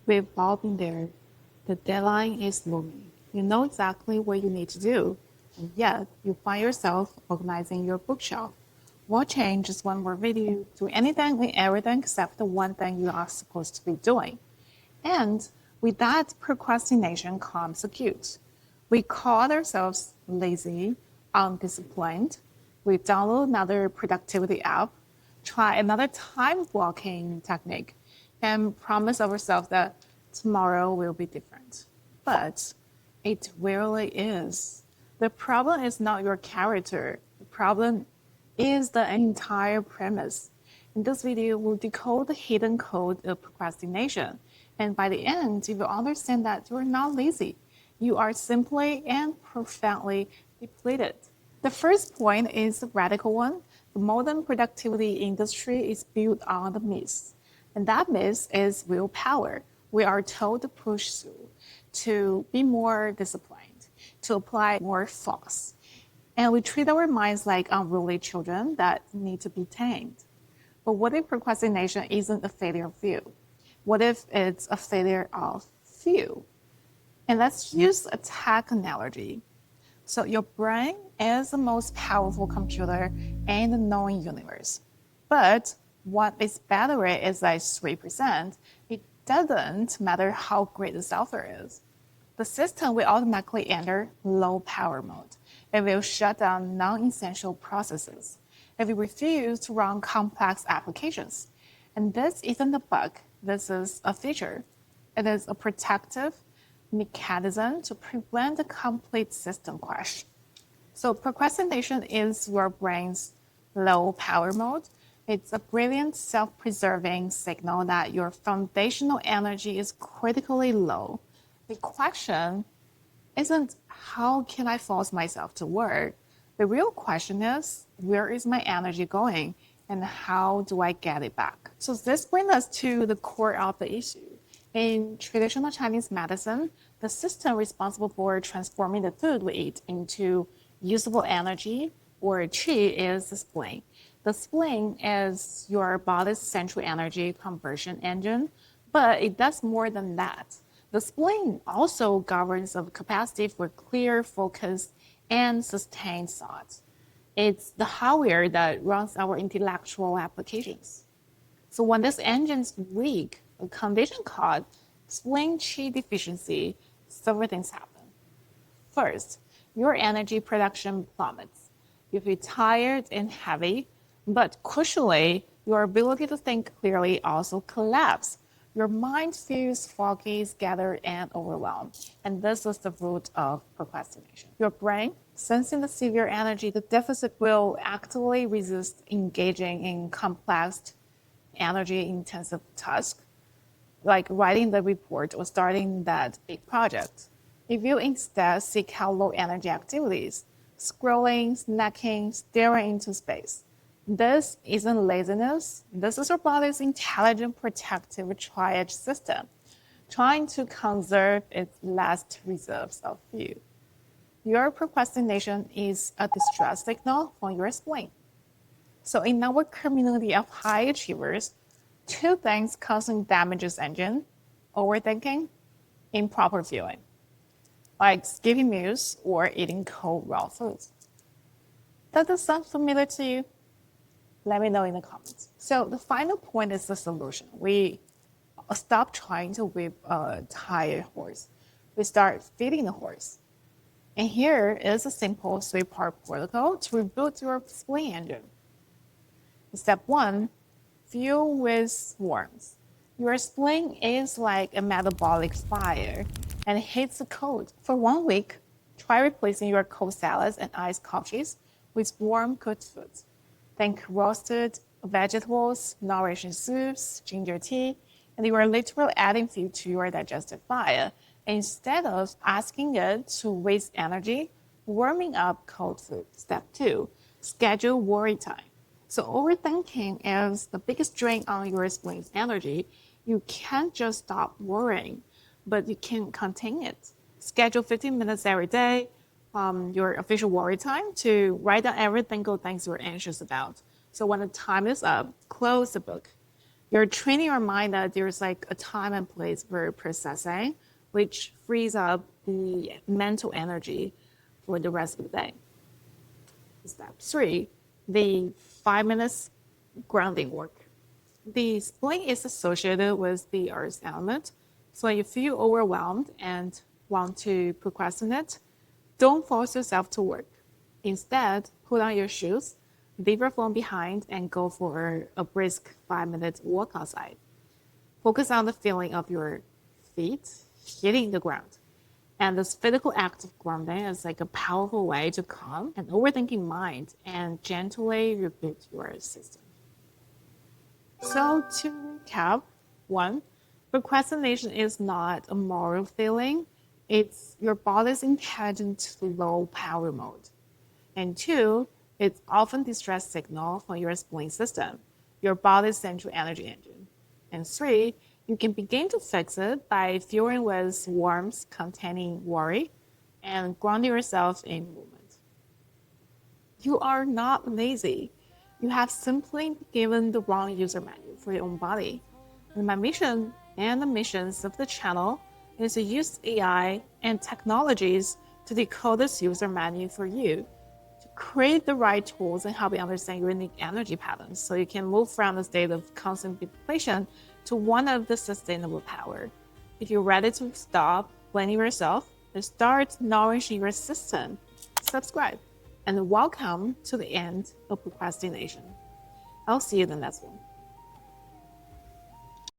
We've all been there. The deadline is looming. You know exactly what you need to do, and yet you find yourself organizing your bookshelf, watching just one more video, doing anything and everything except the one thing you are supposed to be doing. And with that procrastination comes a guilt. We call ourselves lazy, undisciplined. We download another productivity app, try another time blocking technique, and promise ourselves that tomorrow will be different. But it rarely is. The problem is not your character. The problem is the entire premise. In this video, we'll decode the hidden code of procrastination. And by the end, you will understand that you're not lazy. You are simply and profoundly depleted. The first point is the radical one. The modern productivity industry is built on the myth. And that myth is willpower. We are told to push through, to be more disciplined, to apply more force. And we treat our minds like unruly children that need to be tamed. But what if procrastination isn't a failure of you? What if it's a failure of few? And let's use a tech analogy. So your brain is the most powerful computer in the known universe. But what its battery is like 3%, it doesn't matter how great the software is. The system will automatically enter low power mode. It will shut down non-essential processes. It will refuse to run complex applications. And this isn't a bug. This is a feature. It is a protective mechanism to prevent a complete system crash. So procrastination is your brain's low power mode. It's a brilliant self-preserving signal that your foundational energy is critically low. The question isn't how can I force myself to work? The real question is, where is my energy going and how do I get it back? So this brings us to the core of the issue. In traditional Chinese medicine, the system responsible for transforming the food we eat into usable energy or qi is the spleen. The spleen is your body's central energy conversion engine, but it does more than that. The spleen also governs the capacity for clear focus and sustained thought. It's the hardware that runs our intellectual applications. So when this engine's weak, a condition called spleen qi deficiency, several things happen. First, your energy production plummets. You feel tired and heavy, but crucially, your ability to think clearly also collapses. Your mind feels foggy, scattered, and overwhelmed. And this is the root of procrastination. Your brain, sensing the severe energy deficit, will actively resist engaging in complex, energy-intensive tasks, like writing the report or starting that big project. If you instead seek out low-energy activities, scrolling, snacking, staring into space, this isn't laziness. This is your body's intelligent protective triage system, trying to conserve its last reserves of fuel. Your procrastination is a distress signal from your spleen. So in our community of high achievers, two things constantly damage this engine: overthinking, improper viewing, like skipping meals or eating cold raw foods. Does this sound familiar to you? Let me know in the comments. So the final point is the solution. We stop trying to whip a tired horse. We start feeding the horse. And here is a simple three-part protocol to reboot your spleen engine. Step 1, fuel with warmth. Your spleen is like a metabolic fire and it hits the code. For 1 week, try replacing your cold salads and iced coffees with warm cooked foods. Think roasted vegetables, nourishing soups, ginger tea, and you are literally adding fuel to your digestive fire. Instead of asking it to waste energy, warming up cold food. Step 2, schedule worry time. So overthinking is the biggest drain on your spleen's energy. You can't just stop worrying, but you can contain it. Schedule 15 minutes every day, your official worry time, to write down every single thing you're anxious about. So when the time is up, close the book. You're training your mind that there's like a time and place for processing, which frees up the mental energy for the rest of the day. Step 3, the 5 minutes grounding work. The spleen is associated with the earth element. So when you feel overwhelmed and want to procrastinate, don't force yourself to work. Instead, put on your shoes, leave your phone behind, and go for a brisk 5 minute walk outside. Focus on the feeling of your feet hitting the ground. And this physical act of grounding is like a powerful way to calm an overthinking mind and gently reboot your system. So to recap, 1, procrastination is not a moral feeling. It's your body's intelligent low power mode. And 2, it's often the stress signal from your spleen system, your body's central energy engine. And 3, you can begin to fix it by fueling with warmth containing worry and grounding yourself in movement. You are not lazy. You have simply given the wrong user manual for your own body. And my mission and the missions of the channel is to use AI and technologies to decode this user manual for you, to create the right tools and help you understand your unique energy patterns so you can move from the state of constant depletion to one of the sustainable power. If you're ready to stop blaming yourself and start nourishing your system, subscribe. And welcome to the end of procrastination. I'll see you in the next one.